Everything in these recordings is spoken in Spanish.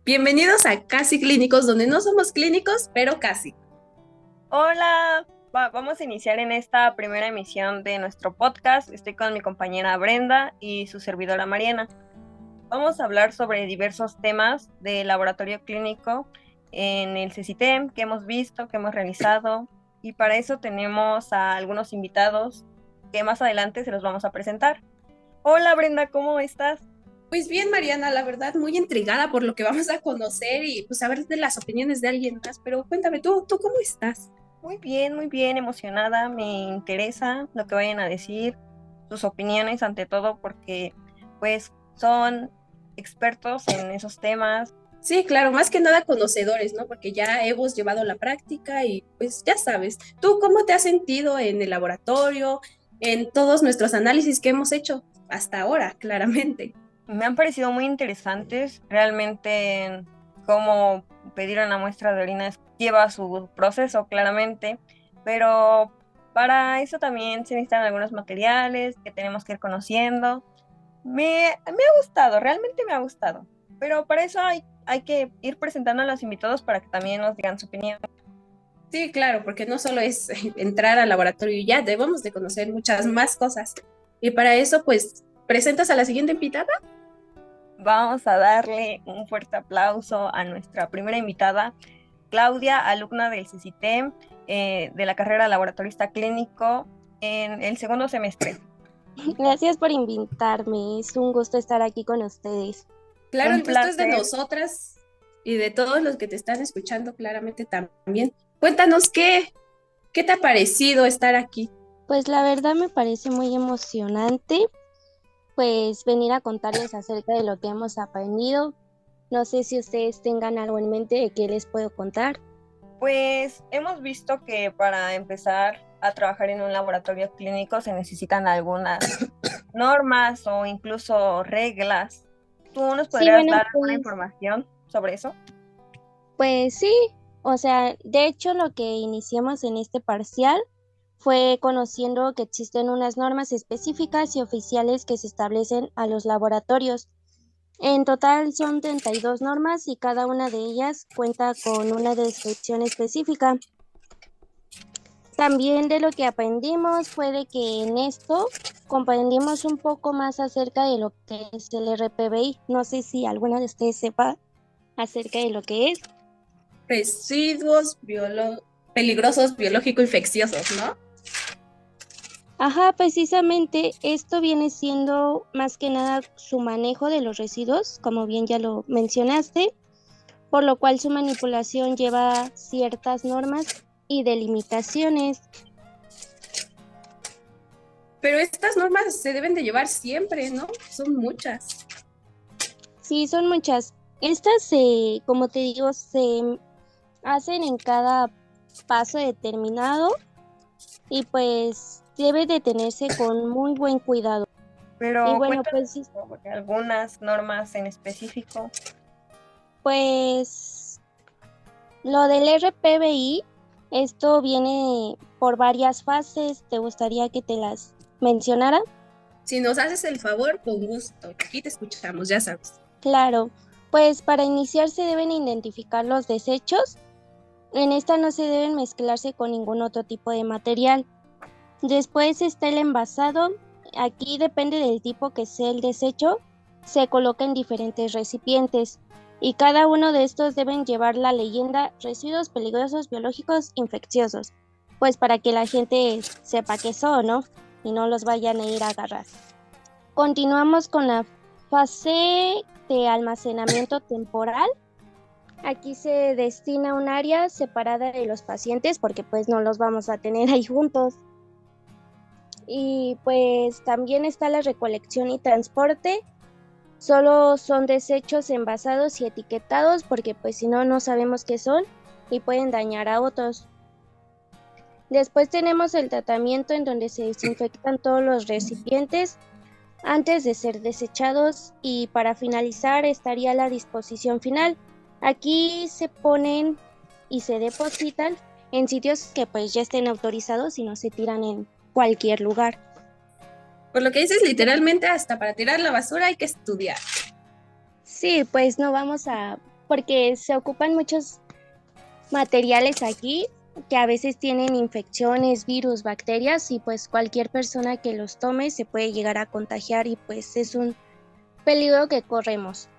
Bienvenidos a Casi Clínicos, donde no somos clínicos, pero casi. Hola, vamos a iniciar en esta primera emisión de nuestro podcast. Estoy con mi compañera Brenda y su servidora Mariana. Vamos a hablar sobre diversos temas de laboratorio clínico en el CECITEM que hemos visto, que hemos realizado, y para eso tenemos a algunos invitados que más adelante se los vamos a presentar. Hola Brenda, ¿cómo estás? Pues bien, Mariana, la verdad, muy intrigada por lo que vamos a conocer y pues saber de las opiniones de alguien más, pero cuéntame, ¿tú cómo estás? Muy bien, emocionada. Me interesa lo que vayan a decir, sus opiniones ante todo, porque pues son expertos en esos temas. Sí, claro, más que nada conocedores, ¿no? Porque ya hemos llevado la práctica y pues ya sabes, ¿tú cómo te has sentido en el laboratorio, en todos nuestros análisis que hemos hecho hasta ahora, claramente? Me han parecido muy interesantes. Realmente cómo pedir una muestra de orina lleva su proceso, claramente, pero para eso también se necesitan algunos materiales que tenemos que ir conociendo. Me ha gustado, realmente me ha gustado. Pero para eso hay que ir presentando a los invitados para que también nos digan su opinión. Sí, claro, porque no solo es entrar al laboratorio y ya, debemos de conocer muchas más cosas. Y para eso, pues, ¿presentas a la siguiente invitada? Vamos a darle un fuerte aplauso a nuestra primera invitada, Claudia, alumna del CECITEM, de la carrera laboratorista clínico en el segundo semestre. Gracias por invitarme, es un gusto estar aquí con ustedes. Claro, Un el gusto es de placer. nosotras y de todos los que te están escuchando claramente también. Cuéntanos qué te ha parecido estar aquí. Pues la verdad me parece muy emocionante, pues venir a contarles acerca de lo que hemos aprendido. No sé si ustedes tengan algo en mente de qué les puedo contar. Pues hemos visto que para empezar a trabajar en un laboratorio clínico se necesitan algunas normas o incluso reglas. ¿Tú nos Sí, podrías bueno, dar alguna información sobre eso? pues sí, o sea, de hecho lo que iniciamos en este parcial fue conociendo que existen unas normas específicas y oficiales que se establecen a los laboratorios. En total son 32 normas y cada una de ellas cuenta con una descripción específica. También de lo que aprendimos fue de que en esto comprendimos un poco más acerca de lo que es el RPBI. No sé si alguna de ustedes sepa acerca de lo que es. Residuos peligrosos biológico-infecciosos, ¿no? Ajá, precisamente esto viene siendo más que nada su manejo de los residuos, como bien ya lo mencionaste, por lo cual su manipulación lleva ciertas normas y delimitaciones. Pero estas normas se deben de llevar siempre, ¿no? Son muchas. Sí, son muchas. Estas, como te digo, se hacen en cada paso determinado y pues debe de tenerse con muy buen cuidado. Y Pero bueno, cuéntanos sobre algunas normas en específico. pues lo del RPBI, esto viene por varias fases. ¿Te gustaría que te las mencionara? Si nos haces el favor, con gusto. Aquí te escuchamos, ya sabes. Claro, pues para iniciar se deben identificar los desechos. En esta no se deben mezclarse con ningún otro tipo de material. Después está el envasado. Aquí depende del tipo que sea el desecho, se coloca en diferentes recipientes y cada uno de estos deben llevar la leyenda residuos peligrosos biológicos infecciosos, pues para que la gente sepa qué son, ¿no? Y no los vayan a ir a agarrar. Continuamos con la fase de almacenamiento temporal. Aquí se destina un área separada de los pacientes porque pues no los vamos a tener ahí juntos. Y pues también está la recolección y transporte. Solo son desechos envasados y etiquetados porque pues si no, no sabemos qué son y pueden dañar a otros. Después tenemos el tratamiento en donde se desinfectan todos los recipientes antes de ser desechados y para finalizar estaría la disposición final. Aquí se ponen y se depositan en sitios que pues ya estén autorizados y no se tiran en cualquier lugar. Por lo que dices, literalmente hasta para tirar la basura hay que estudiar. Sí, pues no vamos a porque se ocupan muchos materiales aquí que a veces tienen infecciones, virus, bacterias y pues cualquier persona que los tome se puede llegar a contagiar y pues es un peligro que corremos.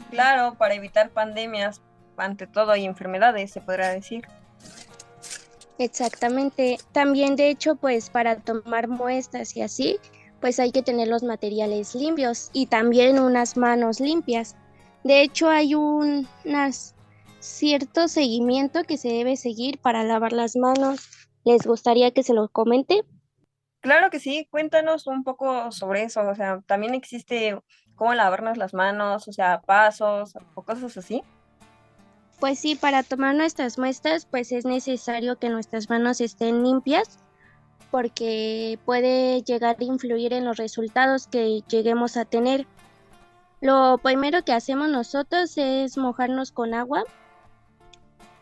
Claro, para evitar pandemias, ante todo, y enfermedades, se podrá decir. Exactamente. También de hecho pues para tomar muestras y así pues hay que tener los materiales limpios y también unas manos limpias. De hecho hay un cierto seguimiento que se debe seguir para lavar las manos. ¿Les gustaría que se lo comente? Claro que sí, cuéntanos un poco sobre eso, o sea, también existe cómo lavarnos las manos, o sea, pasos o cosas así. Pues sí, para tomar nuestras muestras pues es necesario que nuestras manos estén limpias porque puede llegar a influir en los resultados que lleguemos a tener. Lo primero que hacemos nosotros es mojarnos con agua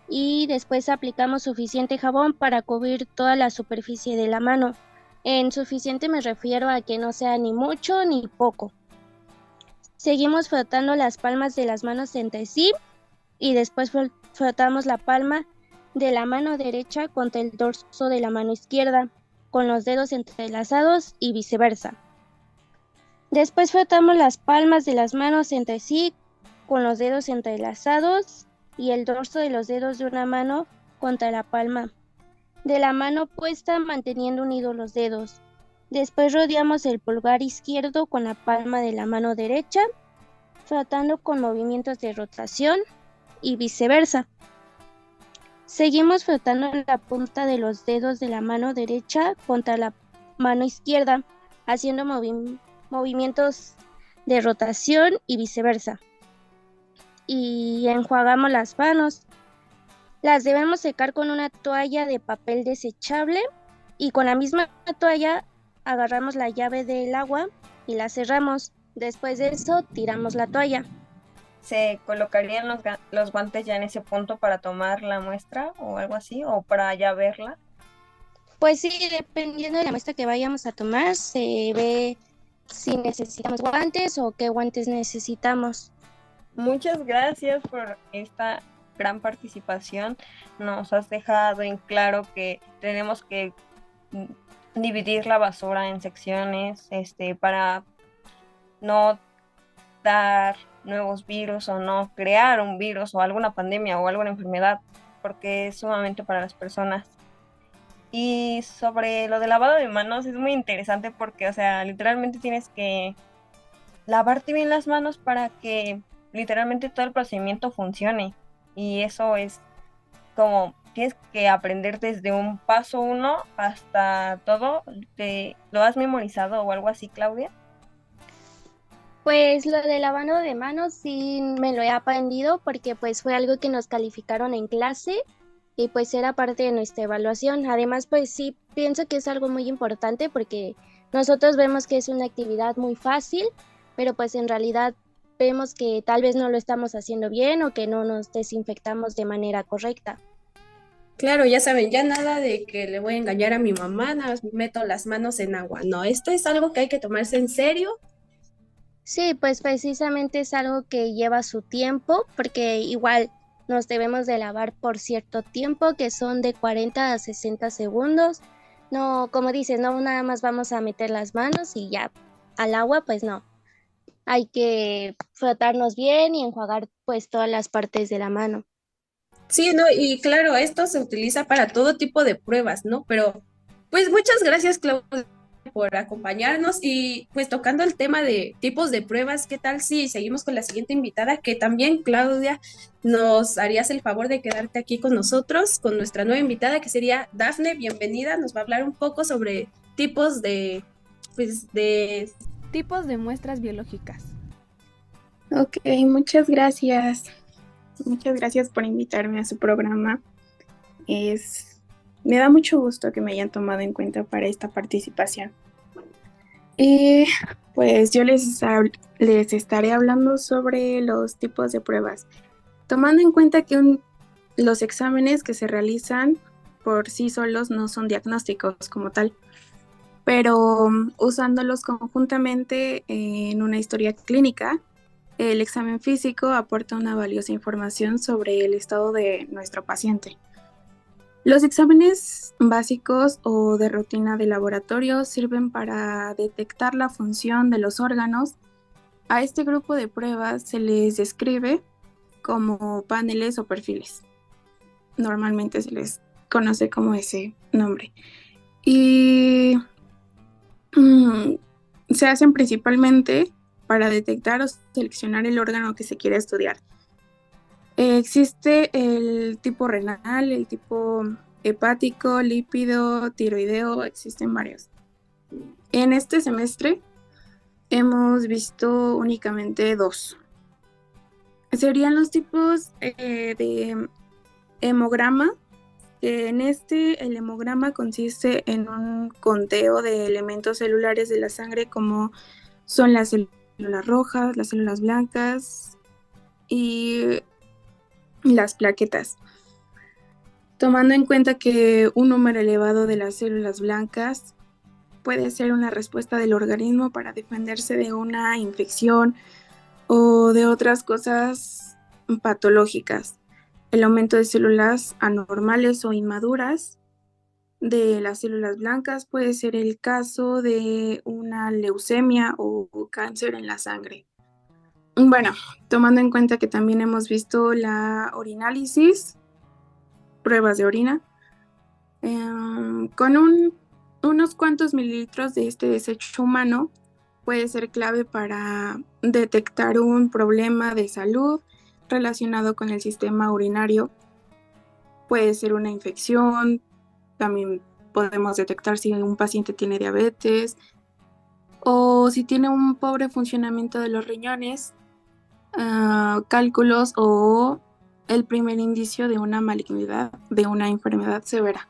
y después aplicamos suficiente jabón para cubrir toda la superficie de la mano. En suficiente me refiero a que no sea ni mucho ni poco. Seguimos frotando las palmas de las manos entre sí y después frotamos la palma de la mano derecha contra el dorso de la mano izquierda, con los dedos entrelazados y viceversa. Después frotamos las palmas de las manos entre sí con los dedos entrelazados y el dorso de los dedos de una mano contra la palma de la mano opuesta manteniendo unidos los dedos. Después rodeamos el pulgar izquierdo con la palma de la mano derecha, frotando con movimientos de rotación y viceversa. Seguimos frotando la punta de los dedos de la mano derecha contra la mano izquierda, haciendo movimientos de rotación y viceversa. Y enjuagamos las manos. Las debemos secar con una toalla de papel desechable y con la misma toalla agarramos la llave del agua y la cerramos. Después de eso tiramos la toalla. ¿Se colocarían los guantes ya en ese punto para tomar la muestra o algo así, o para ya verla? Pues sí, dependiendo de la muestra que vayamos a tomar, se ve si necesitamos guantes o qué guantes necesitamos. Muchas gracias por esta gran participación. Nos has dejado en claro que tenemos que dividir la basura en secciones, para no dar nuevos virus o no crear un virus o alguna pandemia o alguna enfermedad, porque es sumamente para las personas. Y sobre lo de lavado de manos es muy interesante porque, o sea, literalmente tienes que lavarte bien las manos para que literalmente todo el procedimiento funcione. Y eso es como tienes que aprender desde un paso uno hasta todo. ¿Lo has memorizado o algo así, Claudia? Pues lo de lavado de manos sí me lo he aprendido porque pues fue algo que nos calificaron en clase y pues era parte de nuestra evaluación. Además pues sí pienso que es algo muy importante porque nosotros vemos que es una actividad muy fácil, pero pues en realidad vemos que tal vez no lo estamos haciendo bien o que no nos desinfectamos de manera correcta. Claro, ya saben, ya nada de que le voy a engañar a mi mamá, nada más meto las manos en agua. No, esto es algo que hay que tomarse en serio. Sí, pues precisamente es algo que lleva su tiempo, porque igual nos debemos de lavar por cierto tiempo, que son de 40 a 60 segundos. No, como dices, no nada más vamos a meter las manos y ya al agua, pues no. Hay que frotarnos bien y enjuagar pues todas las partes de la mano. Sí, no, y claro, esto se utiliza para todo tipo de pruebas, ¿no? Pero, pues muchas gracias, Claudia, por acompañarnos y pues tocando el tema de tipos de pruebas, ¿qué tal si seguimos con la siguiente invitada? Que también, Claudia, nos harías el favor de quedarte aquí con nosotros, con nuestra nueva invitada, que sería Dafne, bienvenida, nos va a hablar un poco sobre tipos de tipos de muestras biológicas. Ok, muchas gracias. Muchas gracias por invitarme a su programa. Me da mucho gusto que me hayan tomado en cuenta para esta participación. Pues yo les estaré hablando sobre los tipos de pruebas, tomando en cuenta que los exámenes que se realizan por sí solos no son diagnósticos como tal, pero usándolos conjuntamente en una historia clínica El examen físico aporta una valiosa información sobre el estado de nuestro paciente. Los exámenes básicos o de rutina de laboratorio sirven para detectar la función de los órganos. A este grupo de pruebas se les describe como paneles o perfiles. Normalmente se les conoce como ese nombre. Y se hacen principalmente para detectar o seleccionar el órgano que se quiere estudiar. Existe el tipo renal, el tipo hepático, lípido, tiroideo, existen varios. En este semestre hemos visto únicamente 2. Serían los tipos de hemograma. En el hemograma consiste en un conteo de elementos celulares de la sangre como son las células rojas, las células blancas y las plaquetas. Tomando en cuenta que un número elevado de las células blancas puede ser una respuesta del organismo para defenderse de una infección o de otras cosas patológicas. El aumento de células anormales o inmaduras de las células blancas puede ser el caso de una leucemia o cáncer en la sangre. Bueno, tomando en cuenta que también hemos visto la urinálisis, pruebas de orina, con unos cuantos mililitros de este desecho humano puede ser clave para detectar un problema de salud relacionado con el sistema urinario. Puede ser una infección, también podemos detectar si un paciente tiene diabetes o si tiene un pobre funcionamiento de los riñones, cálculos o el primer indicio de una malignidad, de una enfermedad severa.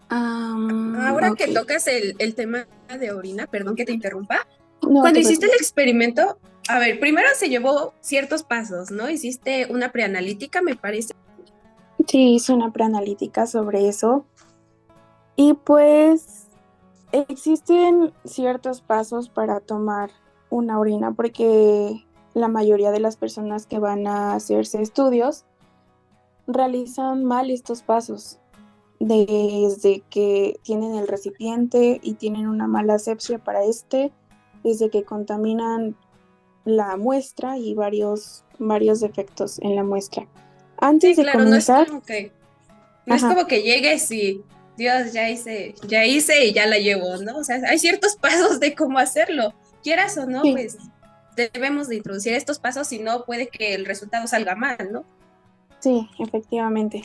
Ahora que tocas el tema de orina, perdón que te interrumpa, No, cuando hiciste el experimento, a ver, primero se llevó ciertos pasos, ¿no? Hiciste una preanalítica, me parece. Sí, hice una preanalítica sobre eso. Y pues existen ciertos pasos para tomar una orina, porque la mayoría de las personas que van a hacerse estudios realizan mal estos pasos, desde que tienen el recipiente y tienen una mala asepsia para desde que contaminan la muestra y varios defectos en la muestra. Antes de comenzar, no es como que llegues y Dios, ya hice y ya la llevo, ¿no? O sea, hay ciertos pasos de cómo hacerlo. Quieras o no, sí, pues debemos de introducir estos pasos, si no puede que el resultado salga mal, ¿no? sí, efectivamente.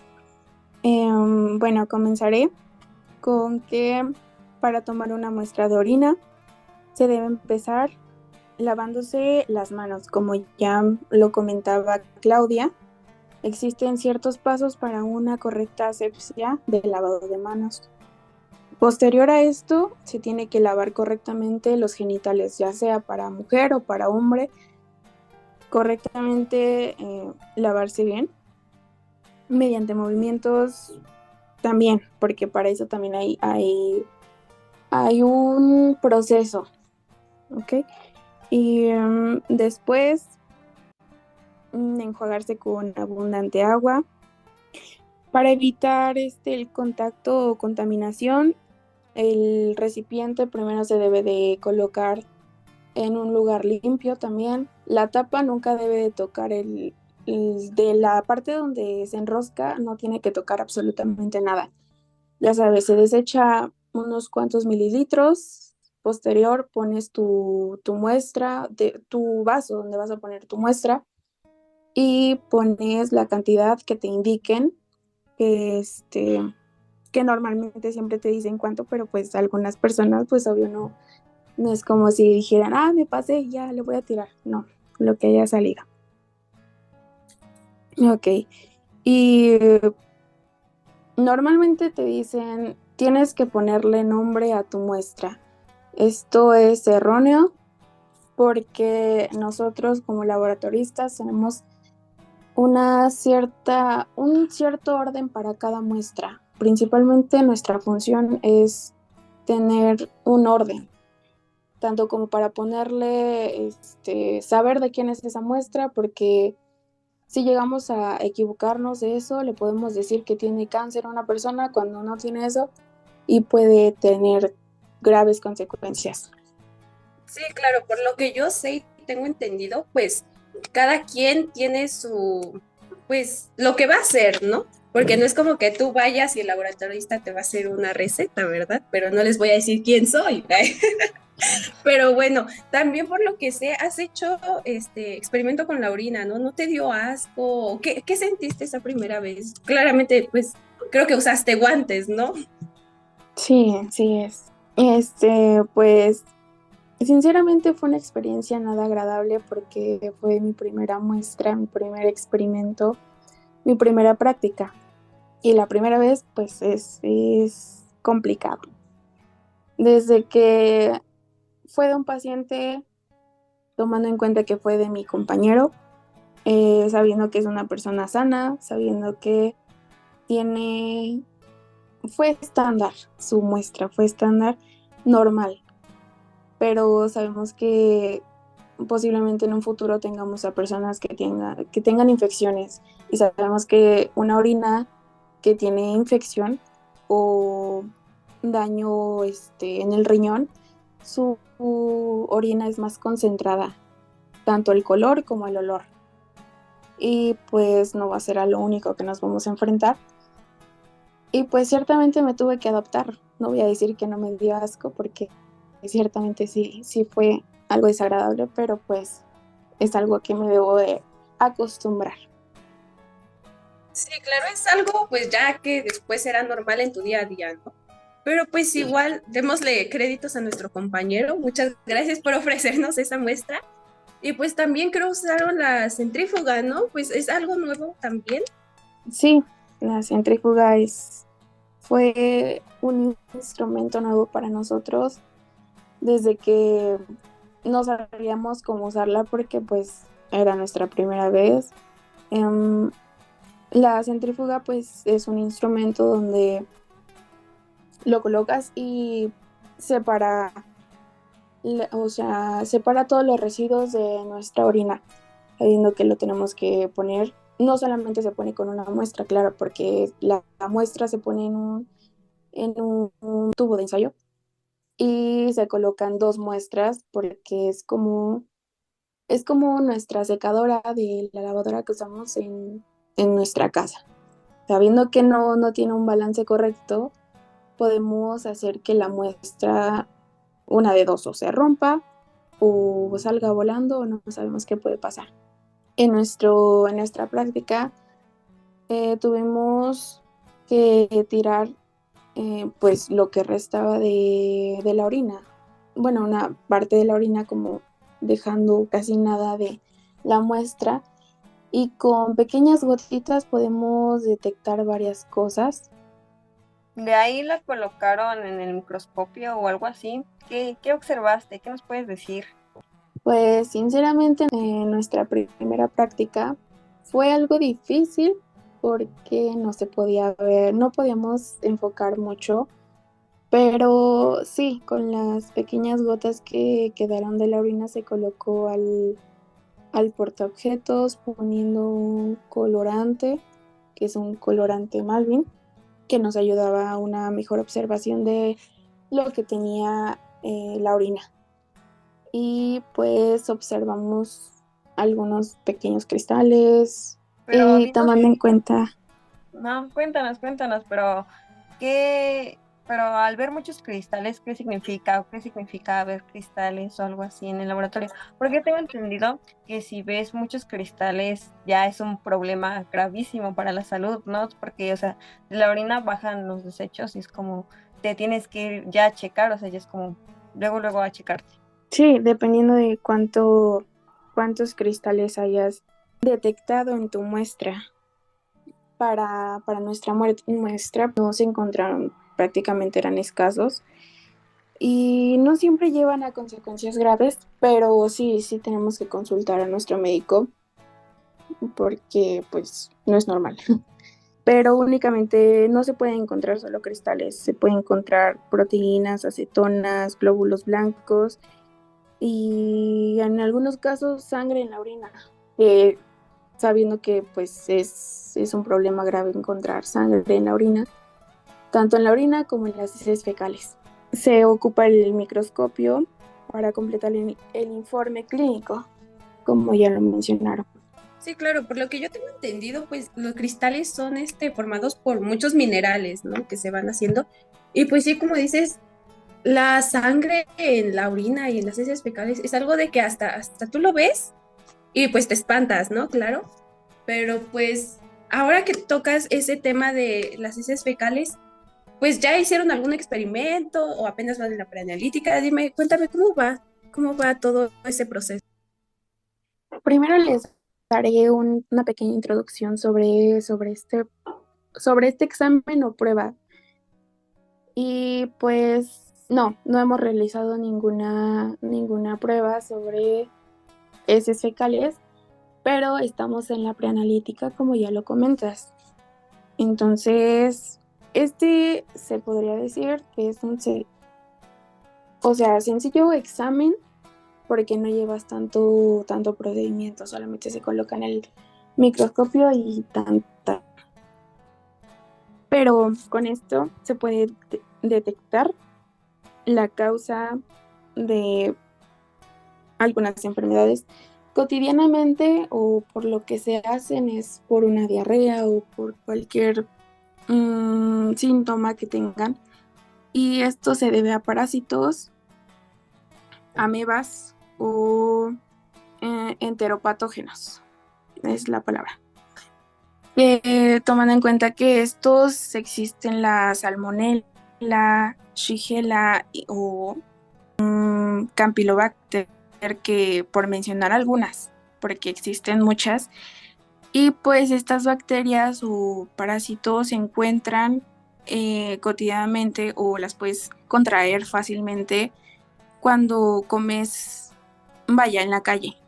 Bueno, comenzaré con que para tomar una muestra de orina se debe empezar lavándose las manos. Como ya lo comentaba Claudia, existen ciertos pasos para una correcta asepsia del lavado de manos. Posterior a esto, se tiene que lavar correctamente los genitales, ya sea para mujer o para hombre. Correctamente lavarse bien, mediante movimientos también, porque para eso también hay un proceso, ¿ok? Y después enjuagarse con abundante agua. Para evitar el contacto o contaminación, el recipiente primero se debe de colocar en un lugar limpio también. La tapa nunca debe de tocar de la parte donde se enrosca, no tiene que tocar absolutamente nada. Ya sabes, se desecha unos cuantos mililitros. Posterior pones tu muestra, tu vaso donde vas a poner tu muestra, y pones la cantidad que te indiquen, que normalmente siempre te dicen cuánto, pero pues algunas personas pues obvio no es como si dijeran, me pasé, ya le voy a tirar. No, lo que haya salido. Ok. Y normalmente te dicen, tienes que ponerle nombre a tu muestra. Esto es erróneo porque nosotros como laboratoristas tenemos un cierto orden para cada muestra. Principalmente nuestra función es tener un orden. tanto como para ponerle, saber de quién es esa muestra, porque si llegamos a equivocarnos de eso, le podemos decir que tiene cáncer a una persona cuando no tiene eso y puede tener graves consecuencias. Sí, claro, por lo que yo sé y tengo entendido, pues cada quien tiene su, pues lo que va a hacer, ¿no? Porque no es como que tú vayas y el laboratorista te va a hacer una receta, ¿verdad? Pero no les voy a decir quién soy. Pero bueno, también por lo que sé, has hecho este experimento con la orina, ¿no? ¿No te dio asco? ¿Qué sentiste esa primera vez? Claramente, pues creo que usaste guantes, ¿no? Sí, sí es. Pues sinceramente fue una experiencia nada agradable porque fue mi primera muestra, mi primer experimento, mi primera práctica. Y la primera vez, pues es complicado. Desde que fue de un paciente, tomando en cuenta que fue de mi compañero, sabiendo que es una persona sana, sabiendo que tiene, fue estándar, su muestra fue estándar normal, pero sabemos que posiblemente en un futuro tengamos a personas que tengan infecciones y sabemos que una orina que tiene infección o daño en el riñón, su orina es más concentrada, tanto el color como el olor. Y pues no va a ser a lo único que nos vamos a enfrentar. Y pues ciertamente me tuve que adaptar. No voy a decir que no me dio asco porque ciertamente sí fue algo desagradable, pero pues es algo que me debo de acostumbrar. Sí, claro, es algo pues ya que después será normal en tu día a día, ¿no? Pero pues igual, démosle créditos a nuestro compañero. Muchas gracias por ofrecernos esa muestra. Y pues también creo usaron la centrífuga, ¿no? Pues es algo nuevo también. Sí, la centrífuga fue un instrumento nuevo para nosotros desde que no sabíamos cómo usarla porque pues era nuestra primera vez. La centrífuga pues es un instrumento donde lo colocas y separa, separa todos los residuos de nuestra orina, sabiendo que lo tenemos que poner. No solamente se pone con una muestra, claro, porque la muestra se pone en un tubo de ensayo y se colocan dos muestras porque es como nuestra secadora de la lavadora que usamos en nuestra casa. Sabiendo que no tiene un balance correcto, podemos hacer que la muestra, una de dos, o se rompa o salga volando o no sabemos qué puede pasar. En nuestra práctica tuvimos que tirar pues lo que restaba de la orina. Bueno, una parte de la orina como dejando casi nada de la muestra y con pequeñas gotitas podemos detectar varias cosas. De ahí la colocaron en el microscopio o algo así. ¿Qué observaste? ¿Qué nos puedes decir? Pues sinceramente en nuestra primera práctica fue algo difícil porque no se podía ver, no podíamos enfocar mucho, pero sí, con las pequeñas gotas que quedaron de la orina se colocó al portaobjetos poniendo un colorante, que es un colorante Malvin, que nos ayudaba a una mejor observación de lo que tenía la orina. Y pues observamos algunos pequeños cristales Pero y tomando en cuenta, no, cuéntanos, pero pero al ver muchos cristales, ¿qué significa? ¿O qué significa ver cristales o algo así en el laboratorio? Porque tengo entendido que si ves muchos cristales ya es un problema gravísimo para la salud, ¿no? Porque, o sea, de la orina bajan los desechos y es como te tienes que ir ya a checar, o sea, ya es como luego a checarte. sí, dependiendo de cuántos cristales hayas detectado en tu muestra. Para nuestra muestra no se encontraron, prácticamente eran escasos y no siempre llevan a consecuencias graves, pero sí tenemos que consultar a nuestro médico porque pues no es normal. Pero únicamente no se pueden encontrar solo cristales, se pueden encontrar proteínas, acetonas, glóbulos blancos y en algunos casos sangre en la orina, eh, sabiendo que pues es un problema grave encontrar sangre en la orina, tanto en la orina como en las heces fecales. Se ocupa el microscopio para completar el informe clínico, como ya lo mencionaron. Sí, claro, por lo que yo tengo entendido, pues los cristales son formados por muchos minerales, ¿no? Que se van haciendo. Y pues sí, como dices, la sangre en la orina y en las heces fecales es algo de que hasta tú lo ves y pues te espantas, ¿no? Claro. Pero pues ahora que tocas ese tema de las heces fecales, pues ya hicieron algún experimento o apenas van en la preanalítica. Dime, cuéntame cómo va todo ese proceso. Primero les daré una pequeña introducción sobre este examen o prueba. Y pues no hemos realizado ninguna prueba sobre heces fecales, pero estamos en la preanalítica, como ya lo comentas. Entonces, se podría decir que es sencillo examen porque no llevas tanto procedimiento, solamente se coloca en el microscopio y tanta. Pero con esto se puede detectar la causa de algunas enfermedades. Cotidianamente o por lo que se hacen es por una diarrea o por cualquier síntoma que tengan. Y esto se debe a parásitos, amebas o enteropatógenos, es la palabra. Tomando en cuenta que estos existen la salmonella, shigella o campylobacter, que por mencionar algunas, porque existen muchas, y pues estas bacterias o parásitos se encuentran cotidianamente o las puedes contraer fácilmente cuando comes, vaya, en la calle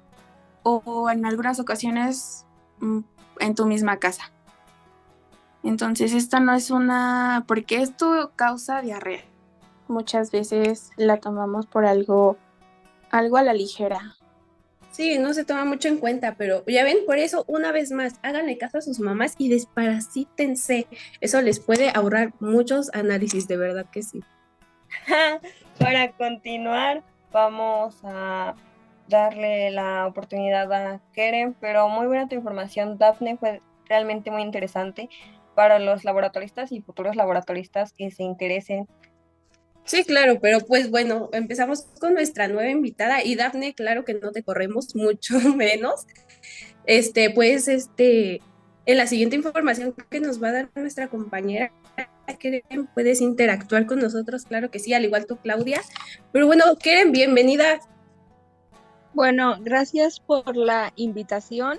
o en algunas ocasiones en tu misma casa. Entonces esta no es porque esto causa diarrea. Muchas veces la tomamos por algo a la ligera. Sí, no se toma mucho en cuenta, pero ya ven, por eso, una vez más, háganle caso a sus mamás y desparasítense. Eso les puede ahorrar muchos análisis, de verdad que sí. Para continuar, vamos a darle la oportunidad a Keren, pero muy buena tu información, Dafne, fue realmente muy interesante para los laboratoristas y futuros laboratoristas que se interesen. Sí, claro, pero pues bueno, empezamos con nuestra nueva invitada y Dafne, claro que no te corremos mucho menos. En la siguiente información que nos va a dar nuestra compañera, Keren, puedes interactuar con nosotros, claro que sí, al igual tú, Claudia. Pero bueno, Keren, bienvenida. Bueno, gracias por la invitación.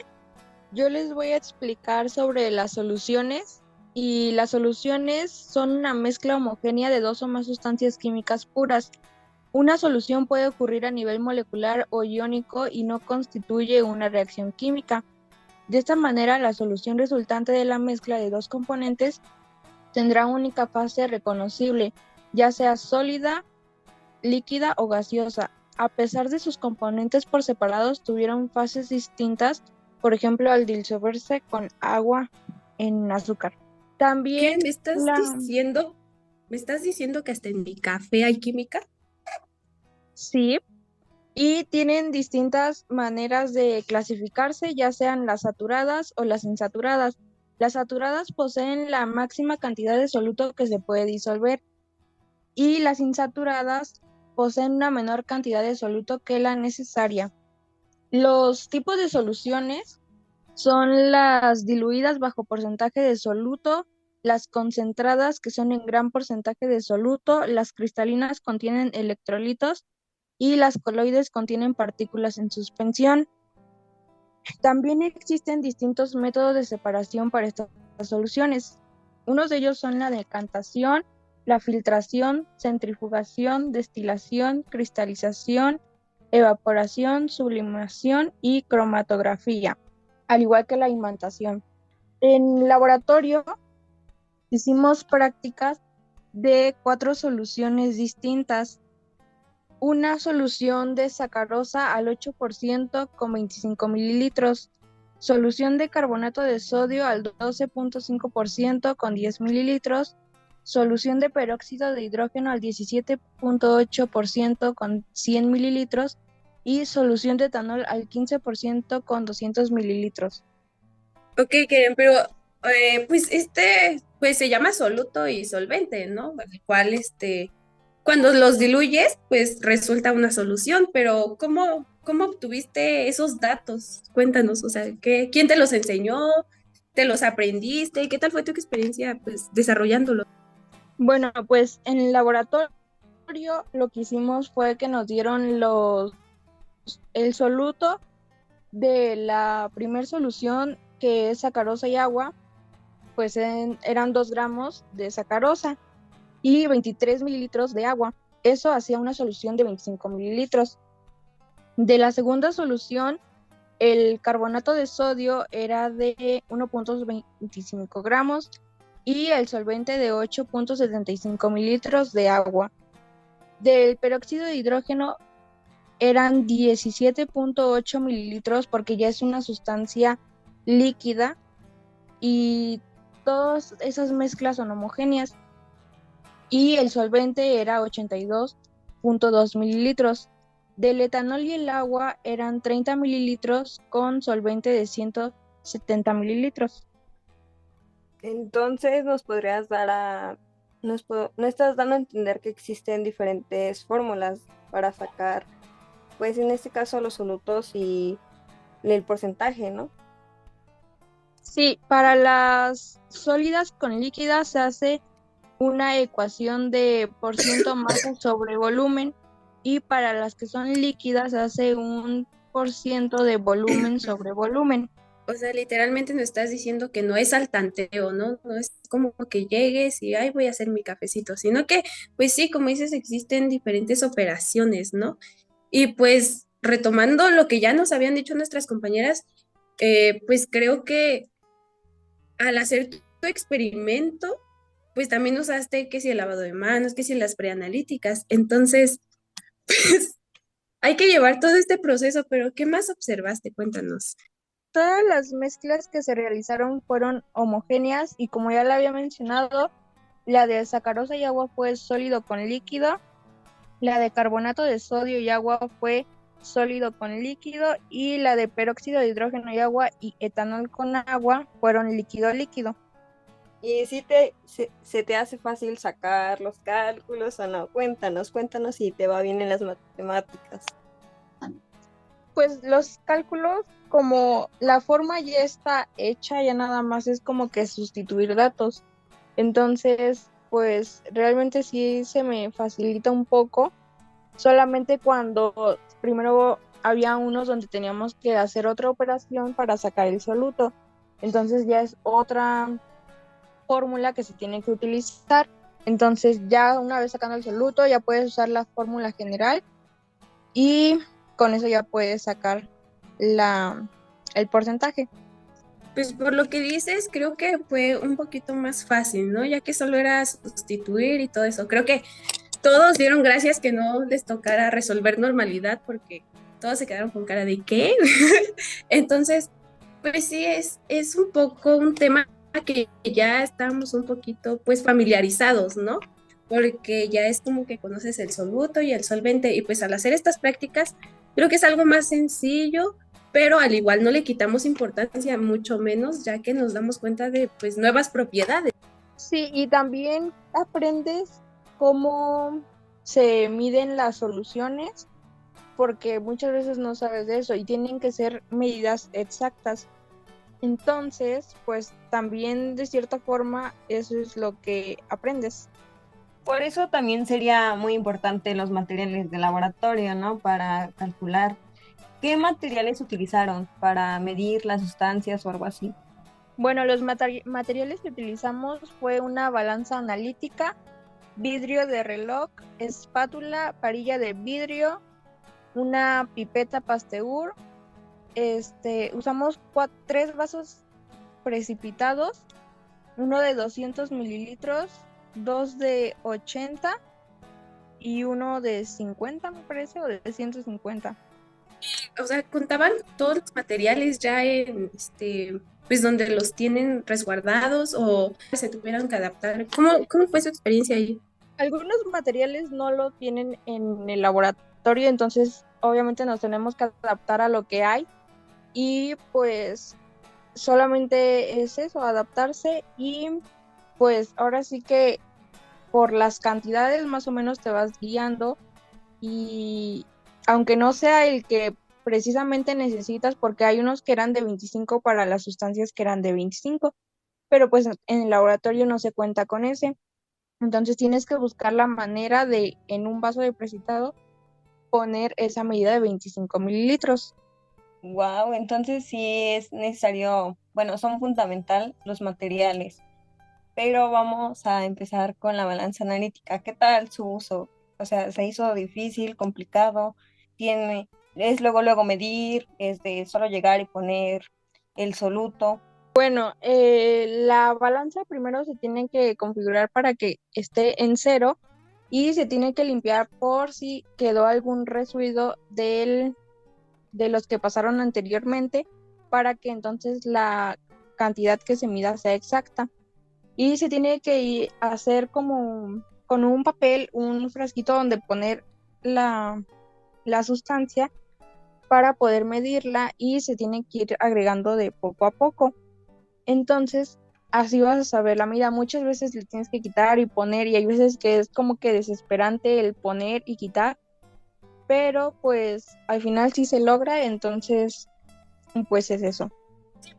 Yo les voy a explicar sobre las soluciones y las soluciones son una mezcla homogénea de dos o más sustancias químicas puras. Una solución puede ocurrir a nivel molecular o iónico y no constituye una reacción química. De esta manera, la solución resultante de la mezcla de dos componentes tendrá única fase reconocible, ya sea sólida, líquida o gaseosa. A pesar de sus componentes por separados, tuvieron fases distintas, por ejemplo, al disolverse con agua en azúcar. También ¿Qué me estás diciendo que hasta en mi café hay química? sí, y tienen distintas maneras de clasificarse, ya sean las saturadas o las insaturadas. Las saturadas poseen la máxima cantidad de soluto que se puede disolver y las insaturadas poseen una menor cantidad de soluto que la necesaria. Los tipos de soluciones son las diluidas bajo porcentaje de soluto, las concentradas que son en gran porcentaje de soluto, las cristalinas contienen electrolitos y las coloides contienen partículas en suspensión. También existen distintos métodos de separación para estas soluciones. Unos de ellos son la decantación, la filtración, centrifugación, destilación, cristalización, evaporación, sublimación y cromatografía, al igual que la imantación. En laboratorio hicimos prácticas de 4 soluciones distintas. una solución de sacarosa al 8% con 25 mililitros, solución de carbonato de sodio al 12.5% con 10 mililitros, solución de peróxido de hidrógeno al 17.8% con 100 mililitros y solución de etanol al 15% con 200 mililitros. Ok, Keren, pero pues pues se llama soluto y solvente, ¿no? El cual cuando los diluyes, pues resulta una solución, pero ¿cómo obtuviste esos datos? Cuéntanos, o sea, ¿quién te los enseñó? ¿Te los aprendiste? ¿Qué tal fue tu experiencia, pues, desarrollándolo? Bueno, pues en el laboratorio lo que hicimos fue que nos dieron el soluto de la primer solución, que es sacarosa y agua, pues eran 2 gramos de sacarosa y 23 mililitros de agua. Eso hacía una solución de 25 mililitros. De la segunda solución, el carbonato de sodio era de 1.25 gramos y el solvente de 8.75 mililitros de agua. Del peróxido de hidrógeno eran 17.8 mililitros porque ya es una sustancia líquida y todas esas mezclas son homogéneas. Y el solvente era 82.2 mililitros. Del etanol y el agua eran 30 mililitros con solvente de 170 mililitros. Entonces nos podrías no estás dando a entender que existen diferentes fórmulas para sacar, pues en este caso los solutos y el porcentaje, ¿no? Sí, para las sólidas con líquidas se hace una ecuación de porciento masa sobre volumen y para las que son líquidas se hace un porciento de volumen sobre volumen. O sea, literalmente nos estás diciendo que no es al tanteo, ¿no? No es como que llegues y, ay, voy a hacer mi cafecito, sino que, pues sí, como dices, existen diferentes operaciones, ¿no? Y pues retomando lo que ya nos habían dicho nuestras compañeras, pues creo que al hacer tu experimento, pues también usaste que si el lavado de manos, que si las preanalíticas. Entonces, pues hay que llevar todo este proceso, pero ¿qué más observaste? Cuéntanos. Todas las mezclas que se realizaron fueron homogéneas y, como ya le había mencionado, la de sacarosa y agua fue sólido con líquido, la de carbonato de sodio y agua fue sólido con líquido y la de peróxido de hidrógeno y agua y etanol con agua fueron líquido-líquido. Y si se te hace fácil sacar los cálculos o no, cuéntanos si te va bien en las matemáticas. Pues los cálculos, como la forma ya está hecha, ya nada más es como que sustituir datos. Entonces, pues realmente sí se me facilita un poco, solamente cuando primero había unos donde teníamos que hacer otra operación para sacar el soluto. Entonces ya es otra fórmula que se tiene que utilizar. Entonces ya una vez sacando el soluto ya puedes usar la fórmula general y con eso ya puedes sacar el porcentaje. Pues por lo que dices, creo que fue un poquito más fácil, ¿no? Ya que solo era sustituir y todo eso. Creo que todos dieron gracias que no les tocara resolver normalidad porque todos se quedaron con cara de ¿qué? Entonces, pues sí, es un poco un tema que ya estamos un poquito pues familiarizados, ¿no? Porque ya es como que conoces el soluto y el solvente y pues al hacer estas prácticas creo que es algo más sencillo, pero al igual no le quitamos importancia, mucho menos ya que nos damos cuenta de pues nuevas propiedades. Sí, y también aprendes cómo se miden las soluciones, porque muchas veces no sabes de eso y tienen que ser medidas exactas. Entonces, pues también de cierta forma eso es lo que aprendes. Por eso también sería muy importante los materiales de laboratorio, ¿no? Para calcular. ¿Qué materiales utilizaron para medir las sustancias o algo así? Bueno, los materiales que utilizamos fue una balanza analítica, vidrio de reloj, espátula, varilla de vidrio, una pipeta Pasteur. Usamos 3 vasos precipitados, uno de 200 mililitros, 2 de 80 y uno de 50, me parece, o de 150. O sea, contaban todos los materiales ya en pues donde los tienen resguardados o se tuvieron que adaptar. ¿Cómo fue su experiencia ahí? Algunos materiales no lo tienen en el laboratorio, entonces obviamente nos tenemos que adaptar a lo que hay y pues solamente es eso, adaptarse y pues ahora sí que por las cantidades más o menos te vas guiando y aunque no sea el que precisamente necesitas, porque hay unos que eran de 25 para las sustancias que eran de 25, pero pues en el laboratorio no se cuenta con ese. Entonces tienes que buscar la manera de, en un vaso de precipitado, poner esa medida de 25 mililitros. Wow, entonces sí es necesario, bueno, son fundamental los materiales, pero vamos a empezar con la balanza analítica. ¿Qué tal su uso? O sea, ¿se hizo difícil, complicado? Es luego medir, es de solo llegar y poner el soluto? Bueno, la balanza primero se tiene que configurar para que esté en cero y se tiene que limpiar por si quedó algún residuo de los que pasaron anteriormente para que entonces la cantidad que se mida sea exacta. Y se tiene que hacer como con un papel, un frasquito donde poner la sustancia para poder medirla y se tiene que ir agregando de poco a poco. Entonces, así vas a saber la medida. Muchas veces le tienes que quitar y poner y hay veces que es como que desesperante el poner y quitar, pero pues al final sí se logra, entonces pues es eso.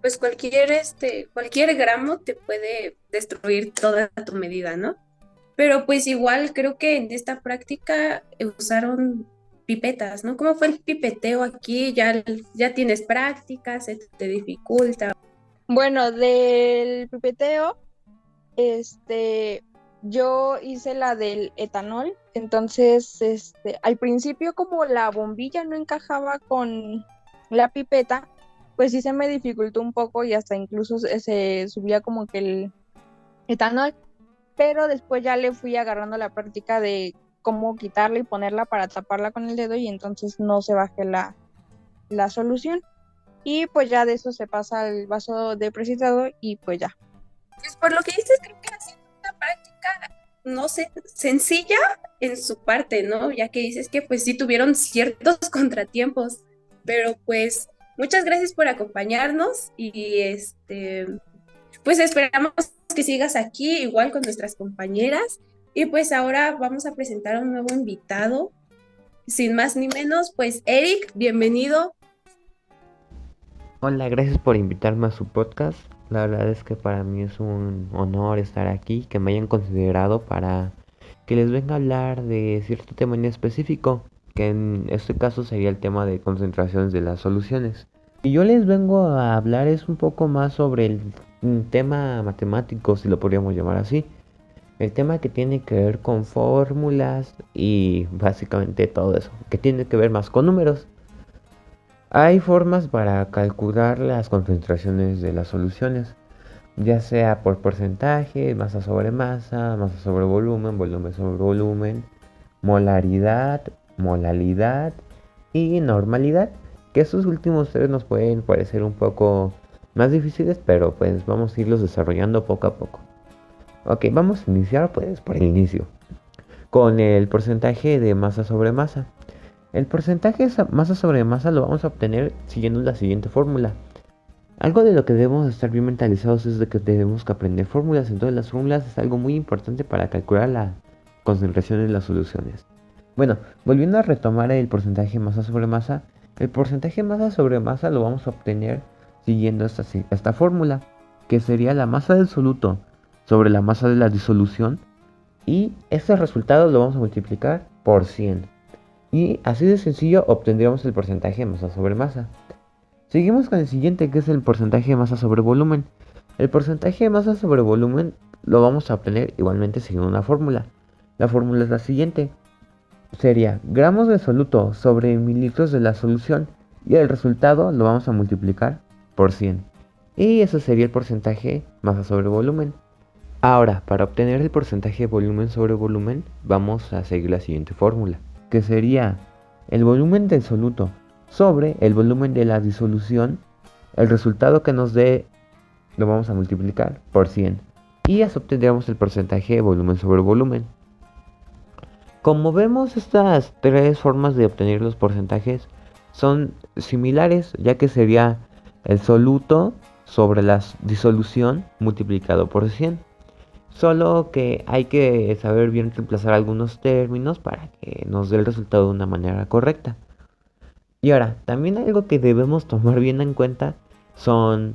Pues cualquier gramo te puede destruir toda tu medida, ¿no? Pero pues igual creo que en esta práctica usaron pipetas, ¿no? ¿Cómo fue el pipeteo aquí? ¿Ya tienes práctica? ¿Se te dificulta? Bueno, del pipeteo, yo hice la del etanol, entonces, al principio como la bombilla no encajaba con la pipeta, pues sí se me dificultó un poco y hasta incluso se subía como que el etanol, pero después ya le fui agarrando la práctica de cómo quitarla y ponerla para taparla con el dedo y entonces no se baje la solución. Y pues ya de eso se pasa al vaso de precipitado y pues ya. Pues por lo que dices, creo que ha sido una práctica, no sé, sencilla en su parte, ¿no? Ya que dices que pues sí tuvieron ciertos contratiempos, pero pues muchas gracias por acompañarnos y pues esperamos que sigas aquí igual con nuestras compañeras y pues ahora vamos a presentar a un nuevo invitado, sin más ni menos, pues Eric, bienvenido. Hola, gracias por invitarme a su podcast. La verdad es que para mí es un honor estar aquí, que me hayan considerado para que les venga a hablar de cierto tema en específico, que en este caso sería el tema de concentraciones de las soluciones. Y yo les vengo a hablar es un poco más sobre el tema matemático, si lo podríamos llamar así. El tema que tiene que ver con fórmulas y básicamente todo eso, que tiene que ver más con números. Hay formas para calcular las concentraciones de las soluciones, ya sea por porcentaje, masa sobre masa, masa sobre volumen, volumen sobre volumen, molaridad, molalidad y normalidad, que estos últimos tres nos pueden parecer un poco más difíciles, pero pues vamos a irlos desarrollando poco a poco. Ok, vamos a iniciar pues por el inicio, con el porcentaje de masa sobre masa. El porcentaje de masa sobre masa lo vamos a obtener siguiendo la siguiente fórmula. Algo de lo que debemos estar bien mentalizados es de que debemos que aprender fórmulas. Entonces las fórmulas es algo muy importante para calcular la concentración en las soluciones. Bueno, volviendo a retomar el porcentaje de masa sobre masa. El porcentaje de masa sobre masa lo vamos a obtener siguiendo esta fórmula, que sería la masa del soluto sobre la masa de la disolución. Y este resultado lo vamos a multiplicar por 100. Y así de sencillo obtendríamos el porcentaje de masa sobre masa. Seguimos con el siguiente, que es el porcentaje de masa sobre volumen. El porcentaje de masa sobre volumen lo vamos a obtener igualmente siguiendo una fórmula. La fórmula es la siguiente. Sería gramos de soluto sobre mililitros de la solución. Y el resultado lo vamos a multiplicar por 100. Y eso sería el porcentaje masa sobre volumen. Ahora, para obtener el porcentaje de volumen sobre volumen, vamos a seguir la siguiente fórmula, que sería el volumen del soluto sobre el volumen de la disolución. El resultado que nos dé lo vamos a multiplicar por 100 y así obtendríamos el porcentaje de volumen sobre volumen. Como vemos, estas tres formas de obtener los porcentajes son similares, ya que sería el soluto sobre la disolución multiplicado por 100. Solo que hay que saber bien reemplazar algunos términos para que nos dé el resultado de una manera correcta. Y ahora, también algo que debemos tomar bien en cuenta son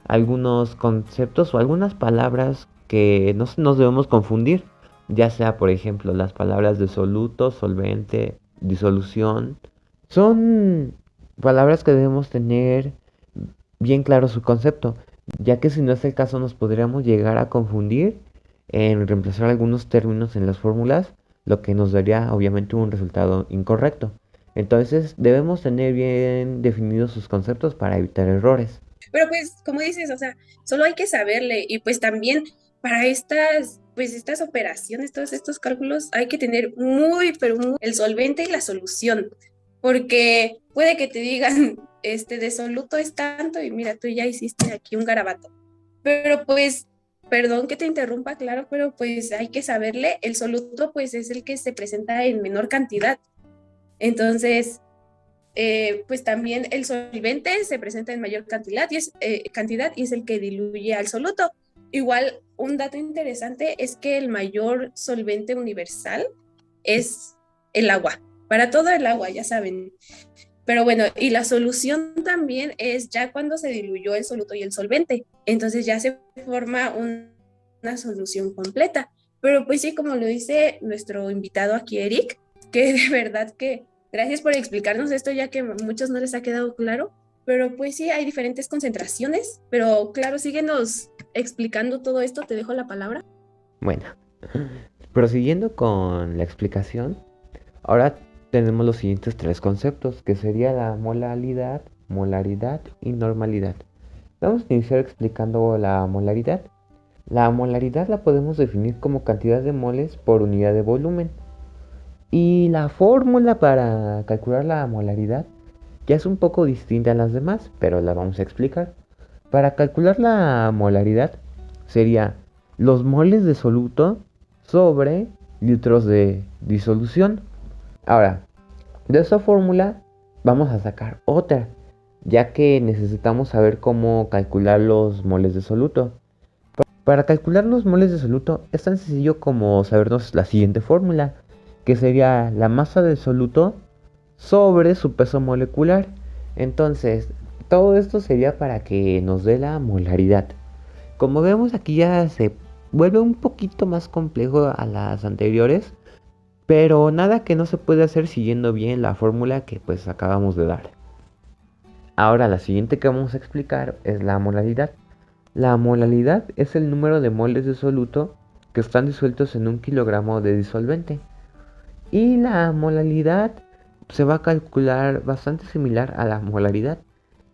algunos conceptos o algunas palabras que no nos debemos confundir, ya sea por ejemplo las palabras de soluto, solvente, disolución. Son palabras que debemos tener bien claro su concepto, ya que si no es el caso nos podríamos llegar a confundir en reemplazar algunos términos en las fórmulas, lo que nos daría obviamente un resultado incorrecto. Entonces debemos tener bien definidos sus conceptos para evitar errores. Pero pues, como dices, o sea, solo hay que saberle y pues también para estas operaciones, todos estos cálculos, hay que tener pero muy el solvente y la solución, porque puede que te digan, de soluto es tanto y mira, tú ya hiciste aquí un garabato. Pero pues, perdón que te interrumpa, claro, pero pues hay que saberle, el soluto pues es el que se presenta en menor cantidad. Entonces, pues también el solvente se presenta en mayor cantidad y es el que diluye al soluto. Igual, un dato interesante es que el mayor solvente universal es el agua. Para todo el agua, ya saben. Pero bueno, y la solución también es ya cuando se diluyó el soluto y el solvente. Entonces ya se forma una solución completa. Pero pues sí, como lo dice nuestro invitado aquí, Eric, que de verdad que gracias por explicarnos esto, ya que a muchos no les ha quedado claro, pero pues sí, hay diferentes concentraciones, pero claro, síguenos explicando todo esto, te dejo la palabra. Bueno, prosiguiendo con la explicación, ahora tenemos los siguientes tres conceptos, que sería la molaridad, molaridad y normalidad. Vamos a iniciar explicando la molaridad. La molaridad la podemos definir como cantidad de moles por unidad de volumen. Y la fórmula para calcular la molaridad ya es un poco distinta a las demás, pero la vamos a explicar. Para calcular la molaridad sería los moles de soluto sobre litros de disolución. Ahora, de esta fórmula vamos a sacar otra, ya que necesitamos saber cómo calcular los moles de soluto. Para calcular los moles de soluto es tan sencillo como sabernos la siguiente fórmula, que sería la masa del soluto sobre su peso molecular. Entonces, todo esto sería para que nos dé la molaridad. Como vemos, aquí ya se vuelve un poquito más complejo a las anteriores, pero nada que no se puede hacer siguiendo bien la fórmula que pues acabamos de dar. Ahora la siguiente que vamos a explicar es la molaridad. La molaridad es el número de moles de soluto que están disueltos en 1 kilogramo de disolvente. Y la molaridad se va a calcular bastante similar a la molaridad,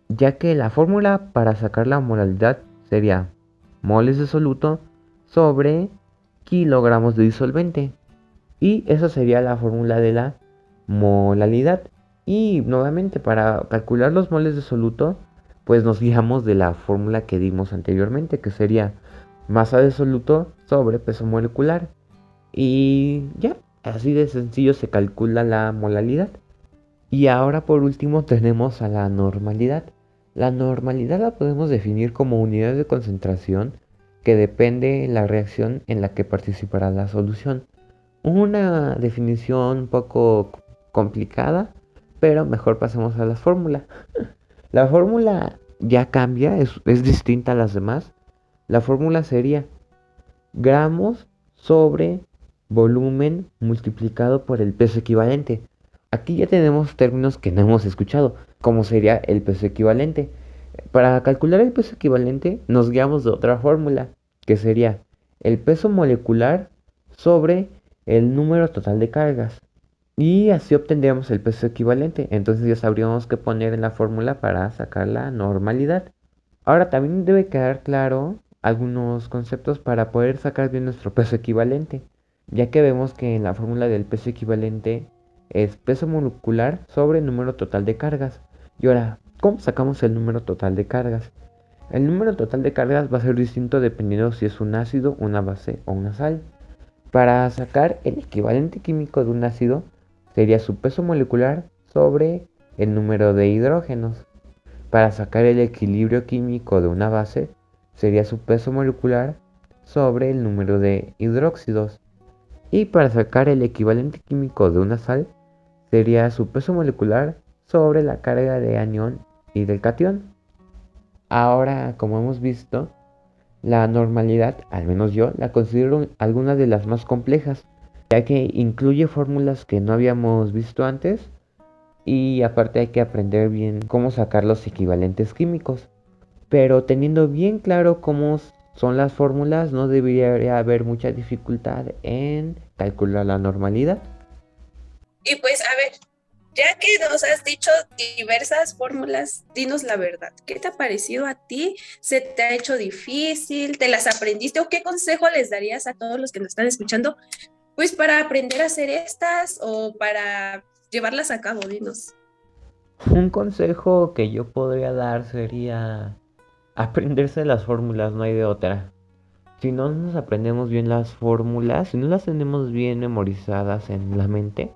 ya que la fórmula para sacar la molaridad sería moles de soluto sobre kilogramos de disolvente. Y esa sería la fórmula de la molaridad. Y nuevamente para calcular los moles de soluto, pues nos guiamos de la fórmula que dimos anteriormente, que sería masa de soluto sobre peso molecular. Y ya. Así de sencillo se calcula la molaridad. Y ahora por último tenemos a la normalidad. La normalidad la podemos definir como unidad de concentración que depende de la reacción en la que participará la solución. Una definición un poco complicada, pero mejor pasemos a la fórmula. La fórmula ya cambia, es distinta a las demás. La fórmula sería gramos sobre volumen multiplicado por el peso equivalente. Aquí ya tenemos términos que no hemos escuchado, como sería el peso equivalente. Para calcular el peso equivalente nos guiamos de otra fórmula, que sería el peso molecular sobre el número total de cargas. Y así obtendríamos el peso equivalente. Entonces ya sabríamos qué poner en la fórmula para sacar la normalidad. Ahora también debe quedar claro algunos conceptos para poder sacar bien nuestro peso equivalente, ya que vemos que en la fórmula del peso equivalente es peso molecular sobre el número total de cargas. Y ahora, ¿cómo sacamos el número total de cargas? El número total de cargas va a ser distinto dependiendo si es un ácido, una base o una sal. Para sacar el equivalente químico de un ácido sería su peso molecular sobre el número de hidrógenos. Para sacar el equilibrio químico de una base sería su peso molecular sobre el número de hidróxidos. Y para sacar el equivalente químico de una sal sería su peso molecular sobre la carga de anión y del catión. Ahora, como hemos visto, la normalidad, al menos yo, la considero alguna de las más complejas, ya que incluye fórmulas que no habíamos visto antes y aparte hay que aprender bien cómo sacar los equivalentes químicos. Pero teniendo bien claro cómo son las fórmulas, no debería haber mucha dificultad en calcular la normalidad. Y pues, a ver, ya que nos has dicho diversas fórmulas, dinos la verdad. ¿Qué te ha parecido a ti? ¿Se te ha hecho difícil? ¿Te las aprendiste? ¿O qué consejo les darías a todos los que nos están escuchando? Pues para aprender a hacer estas o para llevarlas a cabo, dinos. Un consejo que yo podría dar sería aprenderse las fórmulas, no hay de otra. Si no nos aprendemos bien las fórmulas, si no las tenemos bien memorizadas en la mente,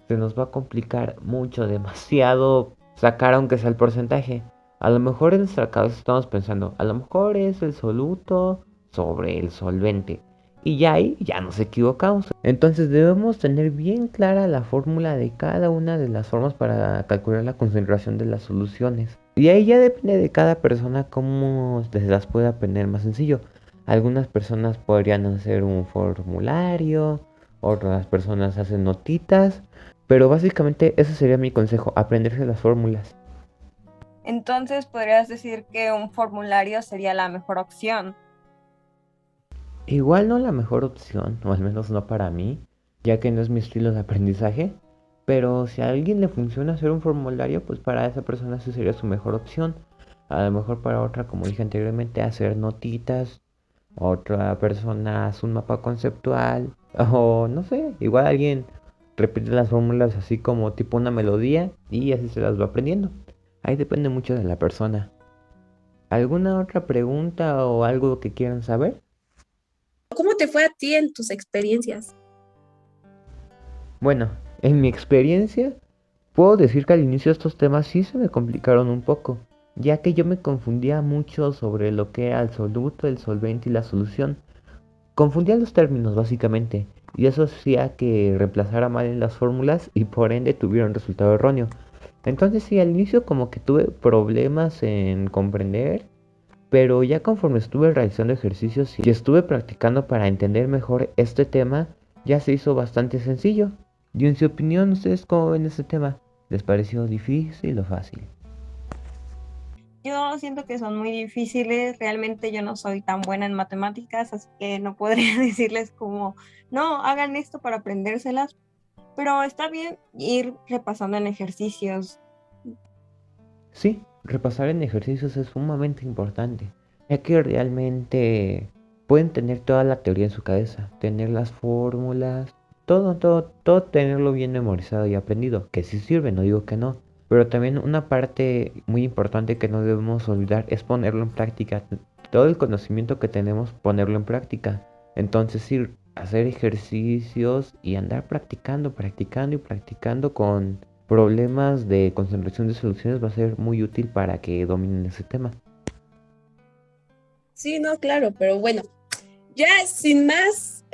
se nos va a complicar mucho, demasiado sacar aunque sea el porcentaje. A lo mejor en nuestra cabeza estamos pensando, a lo mejor es el soluto sobre el solvente. Y ya ahí ya nos equivocamos. Entonces debemos tener bien clara la fórmula de cada una de las formas para calcular la concentración de las soluciones. Y ahí ya depende de cada persona cómo se las puede aprender más sencillo. Algunas personas podrían hacer un formulario, otras personas hacen notitas. Pero básicamente ese sería mi consejo, aprenderse las fórmulas. Entonces, ¿podrías decir que un formulario sería la mejor opción? Igual no la mejor opción, o al menos no para mí, ya que no es mi estilo de aprendizaje. Pero si a alguien le funciona hacer un formulario, pues para esa persona sí sería su mejor opción. A lo mejor para otra, como dije anteriormente, hacer notitas. Otra persona hace un mapa conceptual. O no sé, igual alguien repite las fórmulas así como tipo una melodía y así se las va aprendiendo. Ahí depende mucho de la persona. ¿Alguna otra pregunta o algo que quieran saber? ¿Cómo te fue a ti en tus experiencias? Bueno, en mi experiencia, puedo decir que al inicio estos temas sí se me complicaron un poco, ya que yo me confundía mucho sobre lo que era el soluto, el solvente y la solución. Confundía los términos básicamente, y eso hacía que reemplazara mal en las fórmulas y por ende tuviera un resultado erróneo. Entonces sí, al inicio como que tuve problemas en comprender, pero ya conforme estuve realizando ejercicios y estuve practicando para entender mejor este tema, ya se hizo bastante sencillo. Y en su opinión, ¿ustedes cómo ven este tema? ¿Les pareció difícil o fácil? Yo siento que son muy difíciles, realmente yo no soy tan buena en matemáticas, así que no podría decirles como, no, hagan esto para aprendérselas, pero está bien ir repasando en ejercicios. Sí, repasar en ejercicios es sumamente importante, ya que realmente pueden tener toda la teoría en su cabeza, tener las fórmulas, todo tenerlo bien memorizado y aprendido, que sí sirve, no digo que no, pero también una parte muy importante que no debemos olvidar es ponerlo en práctica, todo el conocimiento que tenemos, ponerlo en práctica. Entonces sí, hacer ejercicios y andar practicando y practicando con problemas de concentración de soluciones va a ser muy útil para que dominen ese tema. Sí, no, claro, pero bueno, ya sin más,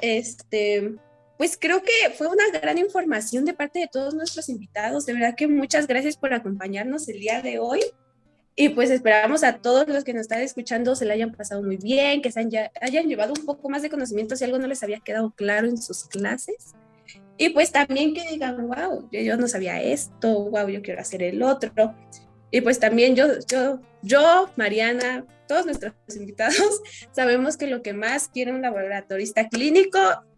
pues creo que fue una gran información de parte de todos nuestros invitados. De verdad que muchas gracias por acompañarnos el día de hoy. Y pues esperamos a todos los que nos están escuchando se la hayan pasado muy bien, que hayan llevado un poco más de conocimiento si algo no les había quedado claro en sus clases. Y pues también que digan, wow, yo no sabía esto, wow, yo quiero hacer el otro. Y pues también Mariana, todos nuestros invitados, sabemos que lo que más quiere un laboratorista clínico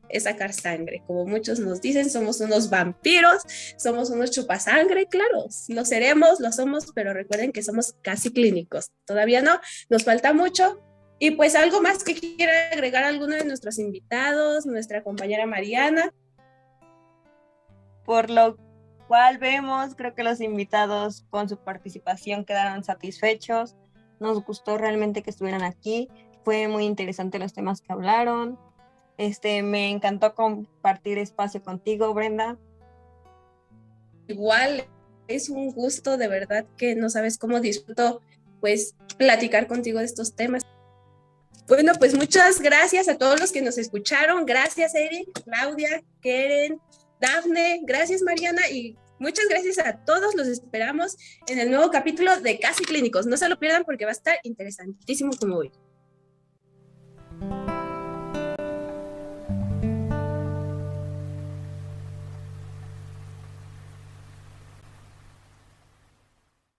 es sacar sangre. Como muchos nos dicen, somos unos vampiros, somos unos chupasangre, claro, lo seremos, lo somos, pero recuerden que somos casi clínicos. Todavía no, nos falta mucho, Y pues algo más que quiera agregar alguno de nuestros invitados, nuestra compañera Mariana. Por lo cual vemos, creo que los invitados con su participación quedaron satisfechos. Nos gustó realmente que estuvieran aquí. Fue muy interesante los temas que hablaron. Me encantó compartir espacio contigo, Brenda. Igual es un gusto, de verdad que no sabes cómo disfruto pues platicar contigo de estos temas. Bueno, pues muchas gracias a todos los que nos escucharon. Gracias, Eric, Claudia, Keren, Dafne. Gracias, Mariana. Y muchas gracias a todos. Los esperamos en el nuevo capítulo de Casi Clínicos. No se lo pierdan porque va a estar interesantísimo como hoy.